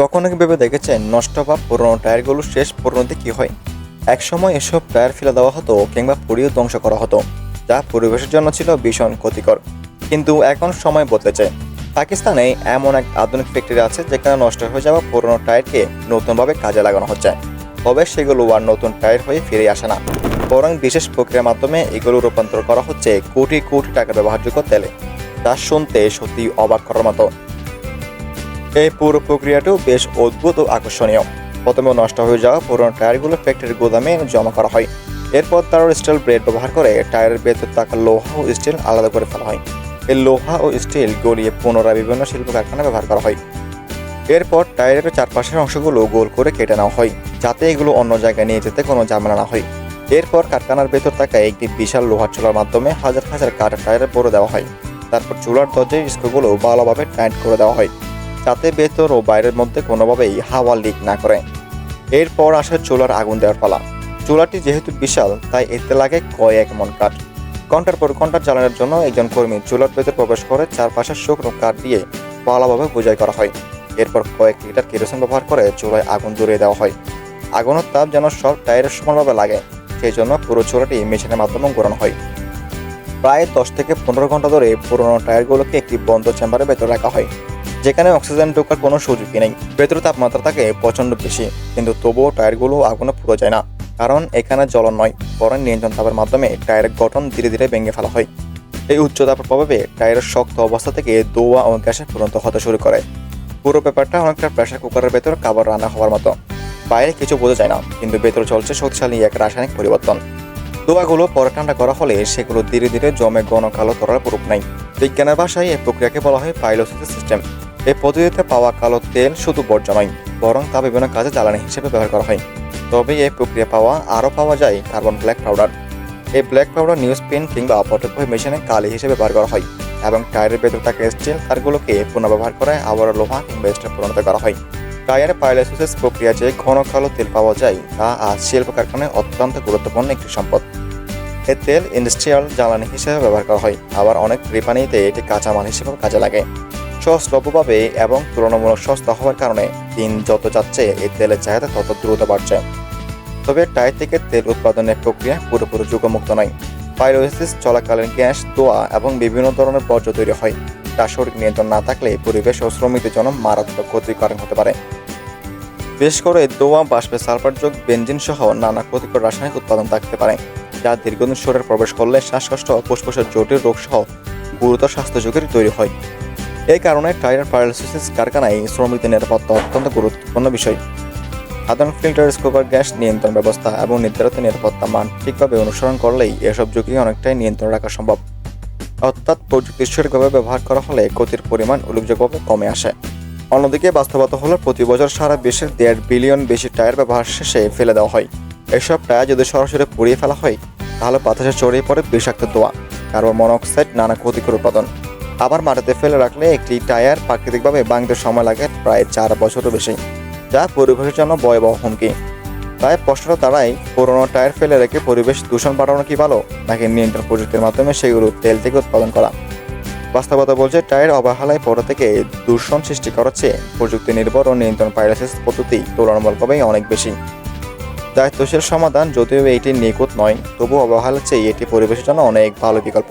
কখনো কি ভেবে দেখেছেন নষ্ট বা পুরনো টায়ারগুলো শেষ পরিণতি কি হয়? একসময় এসব টায়ার ফেলে দেওয়া হতো কিংবা পুড়িয়ে ধ্বংস করা হতো, যা পরিবেশের জন্য ছিল ভীষণ ক্ষতিকর। কিন্তু এখন সময় বদলেছে। পাকিস্তানে এমন এক আধুনিক ফ্যাক্টরি আছে যেখানে নষ্ট হয়ে যাওয়া পুরনো টায়ারকে নতুনভাবে কাজে লাগানো হচ্ছে। তবে সেগুলো আর নতুন টায়ার হয়ে ফিরে আসে না, বরং বিশেষ প্রক্রিয়ার মাধ্যমে এগুলো রূপান্তর করা হচ্ছে কোটি কোটি টাকার ব্যবহারযোগ্য তেলে, যা শুনতে সত্যি অবাক করার মতো। এই পুরো প্রক্রিয়াটিও বেশ অদ্ভুত ও আকর্ষণীয়। প্রথমে নষ্ট হয়ে যাওয়া পুরনো টায়ারগুলো ফ্যাক্টরির গুদামে জমা করা হয়। এরপর তার স্টিল ব্লেড ব্যবহার করে টায়ারের ভেতর থাকা লোহা ও স্টিল আলাদা করে ফেলা হয়। এই লোহা ও স্টিল গলিয়ে পুনরায় বিভিন্ন শিল্প কারখানায় ব্যবহার করা হয়। এরপর টায়ারের চারপাশের অংশগুলো গোল করে কেটে নেওয়া হয়, যাতে এগুলো অন্য জায়গায় নিয়ে যেতে কোনো ঝামেলা না হয়। এরপর কারখানার ভেতর থাকা একটি বিশাল লোহার চুলার মাধ্যমে হাজার হাজার কাঠ টায়ারে ভরে দেওয়া হয়। তারপর চুলার দরজায় স্ক্রুগুলো ভালোভাবে টাইট করে দেওয়া হয়, যাতে ভেতর ও বাইরের মধ্যে কোনোভাবেই হাওয়া লিক না করে। এরপর আসে চুলার আগুন দেওয়ার পালা। চুলাটি যেহেতু বিশাল, তাই এতে লাগে কয়েক মন কাঠ। ঘন্টার পর ঘন্টা জ্বালানোর জন্য একজন কর্মী চুলার ভেতর প্রবেশ করে চারপাশে শুকনো কাঠ দিয়ে ভালোভাবে বোঝাই করা হয়। এরপর কয়েক লিটার কেরোসিন ব্যবহার করে চুলায় আগুন ধরিয়ে দেওয়া হয়। আগুনের তাপ যেন সব টায়ারের সমানভাবে লাগে, সেই জন্য পুরো চুলাটি মেশিনের মাধ্যমে ঘোরানো হয়। প্রায় 10 থেকে 15 ঘন্টা ধরে পুরোনো টায়ারগুলোকে একটি বন্ধ চেম্বারের ভেতর রাখা হয়, যেখানে অক্সিজেন ঢোকার কোনো সুযোগই নেই। ভেতরে তাপমাত্রা থাকে প্রচণ্ড বেশি, কিন্তু তবুও টায়ারগুলো আগুনে পুড়ে যায় না, কারণ এখানে জ্বলন নয়, বরং নিয়ন্ত্রণ তাপের মাধ্যমে টায়ারের গঠন ধীরে ধীরে ভেঙে ফেলা হয়। এই উচ্চ তাপের প্রভাবে টায়ারের শক্ত অবস্থা থেকে ধোঁয়া ও গ্যাসে পরিণত হতে শুরু করে। পুরো ব্যাপারটা অনেকটা প্রেসার কুকারের ভেতর খাবার রান্না হওয়ার মতো। বাইরে কিছু বোঝা যায় না, কিন্তু ভেতরে চলছে শক্তিশালী এক রাসায়নিক পরিবর্তন। ধোঁয়াগুলো পরে ঠান্ডা করা হলে সেগুলো ধীরে ধীরে জমে ঘন কালো তরল রূপ নেয়। বিজ্ঞানের ভাষায় এই প্রক্রিয়াকে বলা হয় পাইলোসিস সিস্টেম। এই পদ্ধতিতে পাওয়া কালো তেল শুধু বর্জ্য নয়, বরং তা বিভিন্ন কাজে জ্বালানি হিসেবে ব্যবহার করা হয়। তবে এই প্রক্রিয়া পাওয়া যায় কার্বন ব্ল্যাক পাউডার। এই ব্ল্যাক পাউডার নিউজ পেন কিংবা পটকভাবে মেশিনে কালি হিসেবে ব্যবহার করা হয়, এবং টায়ারের ভেতর থাকা স্টিল তারগুলোকে পুনর্ব্যবহার করে আবারও লোহা কিংবা স্টিলে পরিণত করা হয়। টায়ারে পাইলোসিস প্রক্রিয়া যে ঘন কালো তেল পাওয়া যায়, তা আজ শিল্প কারখানায় অত্যন্ত গুরুত্বপূর্ণ একটি সম্পদ। এই তেল ইন্ডাস্ট্রিয়াল জ্বালানি হিসেবে ব্যবহার করা হয়, আবার অনেক রিফাইনারিতে এটি কাঁচামাল হিসেবে কাজে লাগে। সহজলভ্যভাবে এবং তুলনামূলক সস্তা হওয়ার কারণে দিন যত যাচ্ছে এই তেলের চাহিদা তত দ্রুত বাড়ছে। তবে টায়ার থেকে তেল উৎপাদনের প্রক্রিয়া পুরোপুরি যুগমুক্ত নয়। পাইলোসিস চলাকালীন গ্যাস, ধোঁয়া এবং বিভিন্ন ধরনের বর্জ্য তৈরি হয়, যা সঠিক নিয়ন্ত্রণ না থাকলে পরিবেশ ও শ্রমিকদের জন্য মারাত্মক ক্ষতিকারক হতে পারে। বিশেষ করে ধোঁয়া, বাষ্পে সালফারযুক্ত বেনজিন সহ নানা ক্ষতিকর রাসায়নিক উৎপাদন থাকতে পারে, যা দীর্ঘদিন শরীরে প্রবেশ করলে শ্বাসকষ্ট, ফুসফুসের জটিল রোগ সহ গুরুতর স্বাস্থ্য ঝুঁকির তৈরি হয়। এই কারণে টায়ার পাইলোসিস কারখানায় শ্রমিকদের নিরাপত্তা অত্যন্ত গুরুত্বপূর্ণ বিষয়। সাধারণ ফিল্টার, স্কুবার গ্যাস নিয়ন্ত্রণ ব্যবস্থা এবং নির্ধারিত নিরাপত্তা মান ঠিকভাবে অনুসরণ করলেই এসব ঝুঁকি অনেকটাই নিয়ন্ত্রণ রাখা সম্ভব। অর্থাৎ প্রযুক্তি সঠিকভাবে ব্যবহার করা হলে ক্ষতির পরিমাণ উল্লেখযোগ্যভাবে কমে আসে। অন্যদিকে বাস্তবতা হলো প্রতি বছর সারা বিশ্বে 1.5 বিলিয়ন বেশি টায়ার ব্যবহার শেষে ফেলে দেওয়া হয়। এসব টায়ার যদি সরাসরি পুড়িয়ে ফেলা হয়, তাহলে বাতাসে ছড়িয়ে পড়ে বিষাক্ত ধোঁয়া, কার্বন মনোক্সাইড, নানা ক্ষতিকর উৎপাদন। আবার মাটিতে ফেলে রাখলে একটি টায়ার প্রাকৃতিকভাবে ভাঙতে সময় লাগে প্রায় 4 বছরও বেশি, যা পরিবেশের জন্য ভয়াবহ হুমকি। তাই প্রশ্নটা দাঁড়ায়, পুরোনো টায়ার ফেলে রেখে পরিবেশ দূষণ বাড়ানো কি ভালো, নাকি নিয়ন্ত্রণ প্রযুক্তির মাধ্যমে সেগুলো তেল থেকে উৎপাদন করা? বাস্তবতা বলছে টায়ার অবহেলায় পড়া থেকে দূষণ সৃষ্টি করাচ্ছে প্রযুক্তি নির্ভর ও নিয়ন্ত্রণ পাইলোসিস পদ্ধতি তুলনামূলকভাবে অনেক বেশি। দায়িত্বশীল সমাধান, যদিও এটি নিখুঁত নয়, তবু অবহেলার চেয়ে এটি পরিবেশের জন্য অনেক ভালো বিকল্প।